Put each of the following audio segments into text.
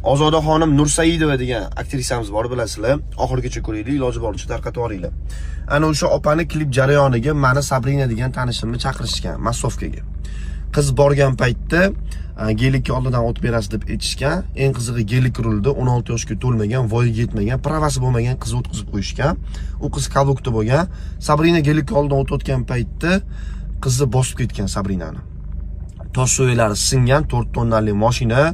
Ozodaxonim Nursaidova degan aktrisamiz bor, bilasizlar. Oxirigacha ko'ringlar, iloji boricha tarqatib yuboringlar. Ana o'sha opani klip jarayoniga meni Sabrina degan tanishimni chaqirishgan massovkaga. Qiz borgan paytda gelikka oldidan o't berasiz deb aytishgan. Eng qizig'i gelik rulda 16 yoshga to'lmagan, voyaga yetmagan, pravasi bo'lmagan qiz o'tkazib qo'yishgan. U qiz kavukda bo'lgan. Sabrina gelikka oldidan o't o'tgan paytda qizni bosib ketgan Sabrinani. Tosh so'ylari singan 4 tonnali mashina.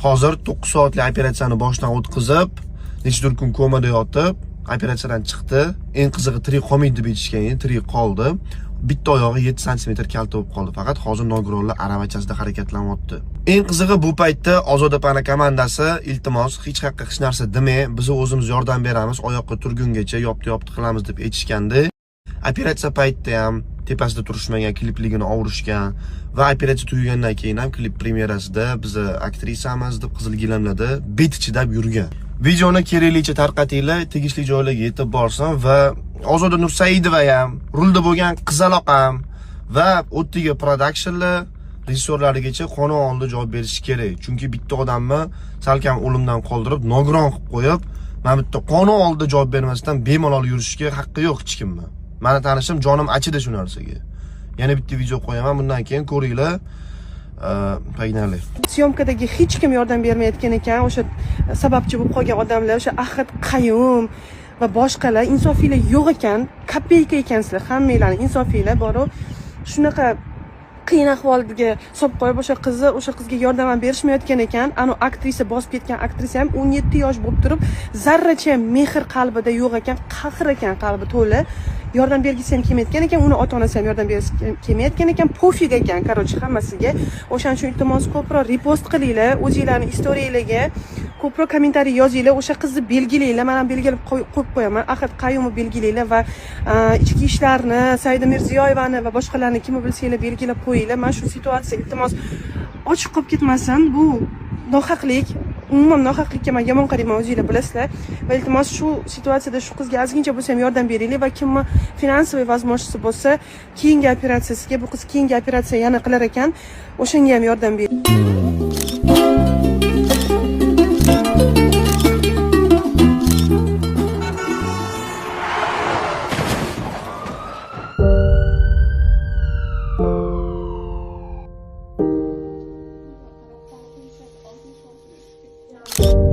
Hozir 9 soatlik operatsiyani boshdan o'tkazib, necha kun komada yotib, operatsiyadan chiqdi. Eng qizig'i tirik qolmaydi deb aytishgan, tirik qoldi. Bitta oyog'i 7 sm kalta bo'lib qoldi. Faqat hozir nogironlar aravachasida harakatlanyapti. Eng qizig'i bu paytda Ozoda pana komandasi iltimos hech haqqa hech narsa demay, biz o'zimiz yordam beramiz, oyoqqa turgungacha yopti qilamiz deb aytishgandi. Operatsiya paytida ham tepasida turishmagan, klipligini ovurishgan va operatsiya tugagandan keyin ham klip premyerasida biz aktrisamiz deb qizil gilamlarda bet chidab yurgan. Videoni keraklicha tarqatinglar, tegishli joylarga yetib borsin va Ozoda Nursaidova ham, rulda bo'lgan qizaloq ham va O'ttiga productionlar rejissyorlarigacha qonun oldida javob berish kerak. Chunki bitta odamni salkam o'limdan qoldirib, nogiron qilib qo'yib, mana bitta qonun oldida javob bermasdan bemalol yurishga haqqi yo'q hech kimni. Meni tanishim jonim achidi shu narsaga. Yana bitta video qo'yaman, bundan keyin ko'ringlar. Pagnali. Syomkadagi hech kim yordam bermayotgan ekan, o'sha sababchi bo'lib qolgan odamlar, o'sha Ahad Qayum va boshqalar insofiylar yo'q ekan, kopeyka ekansizlar, hammanglarning insofiylar bor-ku. Shunaqa qiyin ahvolga solib qo'yib o'sha qizga yordam ham berishmayotgan ekan. Ana aktrisa bosib ketgan aktrisa ham 17 yosh bo'lib turib, zarracha mehr qalbida yo'q ekan, qahr ekan qalbi to'la. Yordam bergisi ham kelmayotgan ekan, uni ota-onasi ham yordam bergisi kelmayotgan ekan, pofig ekan, qarochi hammasiga. O'shaning uchun iltimos ko'proq repost qilinglar, o'zingizlarning istoriyalarga ko'proq kommentariy yozinglar, o'sha qizni belgilanglar. Men ham belgilab qo'yib qo'yaman. Ahad Qayumni belgilanglar va ichki ishlarni, Saida Mirziyoyevani va boshqalarni kimni bilsanglar belgilab qo'yinglar. Mana shu situatsiya iltimos ochiq qolib ketmasin. Bu nohaqlik. Umuman nohaqlikka men yomon qarayman, o'zingizlar bilasizlar. Va iltimos shu situatsiyada shu qizga ozgincha bo'lsa ham yordam beringlar va kimni finansiy возможности bo'lsa, keyingi operatsiyasiga, bu qiz keyingi operatsiya yana qilar ekan, o'shanga ham yordam bering. you